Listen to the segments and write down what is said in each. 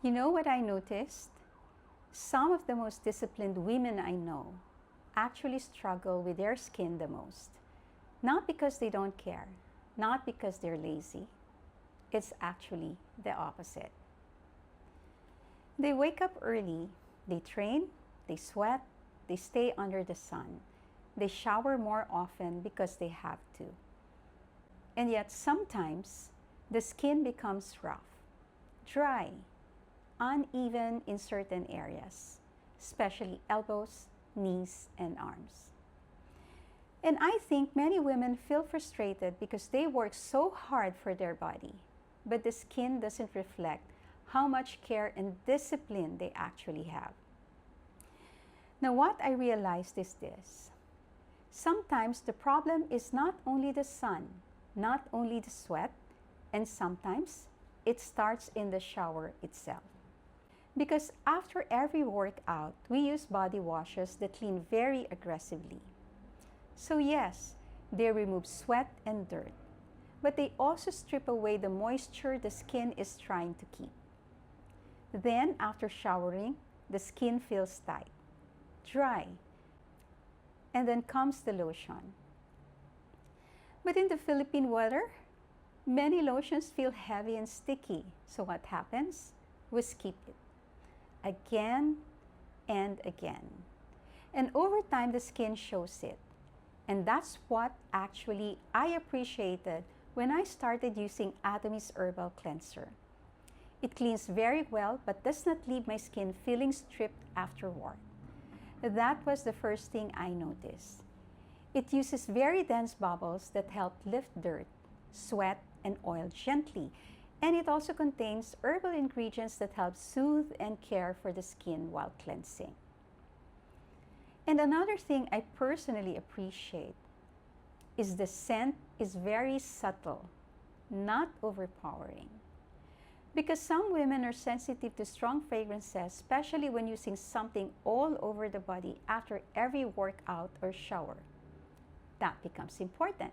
You know what I noticed? Some of the most disciplined women I know actually struggle with their skin the most. Not because they don't care, not because they're lazy. It's actually the opposite. They wake up early, they train, they sweat, they stay under the sun. They shower more often because they have to. And yet sometimes the skin becomes rough, dry, uneven in certain areas, especially elbows, knees, and arms. And I think many women feel frustrated because they work so hard for their body, but the skin doesn't reflect how much care and discipline they actually have. Now, what I realized is this. Sometimes the problem is not only the sun, not only the sweat, and sometimes it starts in the shower itself. Because after every workout, we use body washes that clean very aggressively. So yes, they remove sweat and dirt, but they also strip away the moisture the skin is trying to keep. Then, after showering, the skin feels tight, dry, and then comes the lotion. But in the Philippine weather, many lotions feel heavy and sticky. So what happens? We skip it again and again. And over time, the skin shows it. And that's what actually I appreciated when I started using Atomy's Herbal Cleanser. It cleans very well, but does not leave my skin feeling stripped afterward. That was the first thing I noticed. It uses very dense bubbles that help lift dirt, sweat, and oil gently. And it also contains herbal ingredients that help soothe and care for the skin while cleansing. And another thing I personally appreciate is the scent is very subtle, not overpowering. Because some women are sensitive to strong fragrances, especially when using something all over the body after every workout or shower. That becomes important.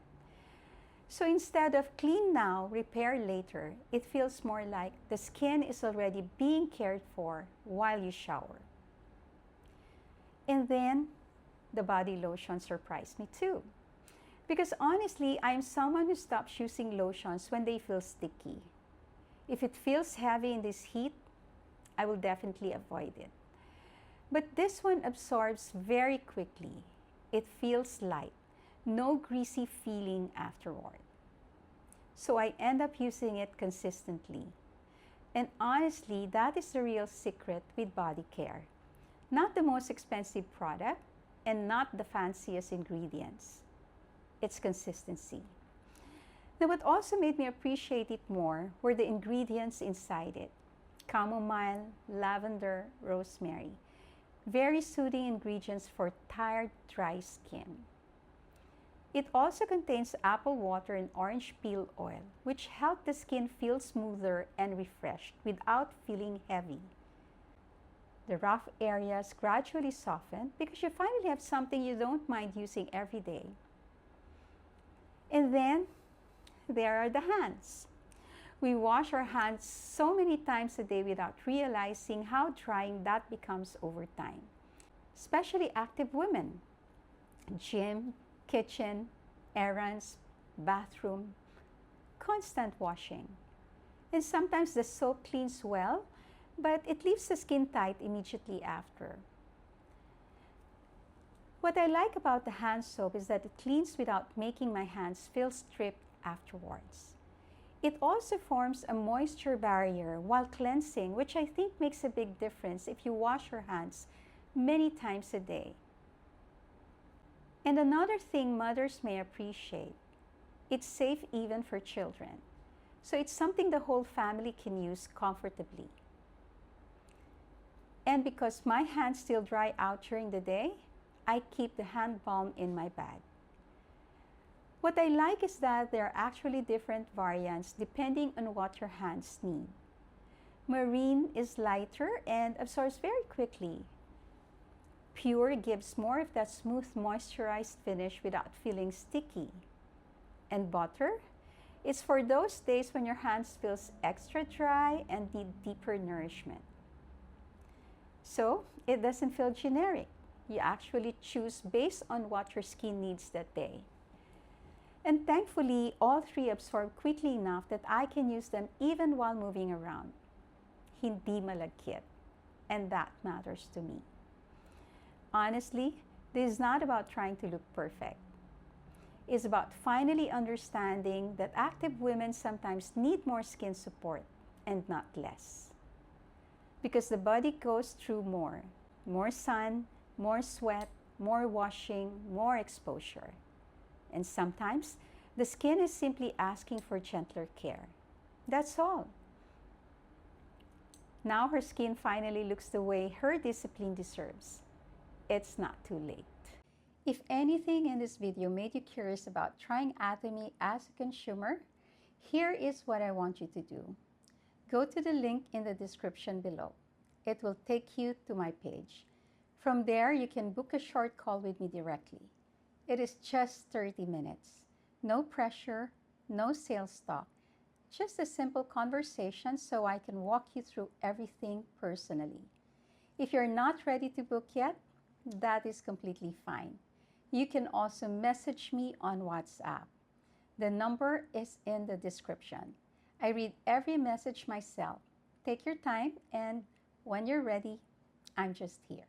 So instead of clean now, repair later, it feels more like the skin is already being cared for while you shower. And then the body lotion surprised me too. Because honestly, I'm someone who stops using lotions when they feel sticky. If it feels heavy in this heat, I will definitely avoid it. But this one absorbs very quickly. It feels light. No greasy feeling afterward. So I end up using it consistently. And honestly, that is the real secret with body care. Not the most expensive product and not the fanciest ingredients. It's consistency. Now, what also made me appreciate it more were the ingredients inside it. Chamomile, lavender, rosemary. Very soothing ingredients for tired, dry skin. It also contains apple water and orange peel oil, which help the skin feel smoother and refreshed without feeling heavy. The rough areas gradually soften because you finally have something you don't mind using every day. And then there are the hands. We wash our hands so many times a day without realizing how drying that becomes over time. Especially active women. Gym, kitchen, errands, bathroom, constant washing. And sometimes the soap cleans well, but it leaves the skin tight immediately after. What I like about the hand soap is that it cleans without making my hands feel stripped afterwards. It also forms a moisture barrier while cleansing, which I think makes a big difference if you wash your hands many times a day. And another thing mothers may appreciate, it's safe even for children. So it's something the whole family can use comfortably. And because my hands still dry out during the day, I keep the hand balm in my bag. What I like is that there are actually different variants depending on what your hands need. Marine is lighter and absorbs very quickly. Pure gives more of that smooth moisturized finish without feeling sticky. And butter It's for those days when your hands feels extra dry and need deeper nourishment. So it doesn't feel generic. You actually choose based on what your skin needs that day. And thankfully, all three absorb quickly enough that I can use them even while moving around. Hindi malagkit. And that matters to me. Honestly, this is not about trying to look perfect. It's about finally understanding that active women sometimes need more skin support and not less. Because the body goes through more sun, more sweat, more washing, more exposure. And sometimes the skin is simply asking for gentler care. That's all. Now her skin finally looks the way her discipline deserves. It's not too late. If anything in this video made you curious about trying Atomy as a consumer, here is what I want you to do. Go to the link in the description below. It will take you to my page. From there, you can book a short call with me directly. It is just 30 minutes. No pressure, no sales talk. Just a simple conversation so I can walk you through everything personally. If you're not ready to book yet, that is completely fine. You can also message me on WhatsApp. The number is in the description. I read every message myself. Take your time, and when you're ready, I'm just here.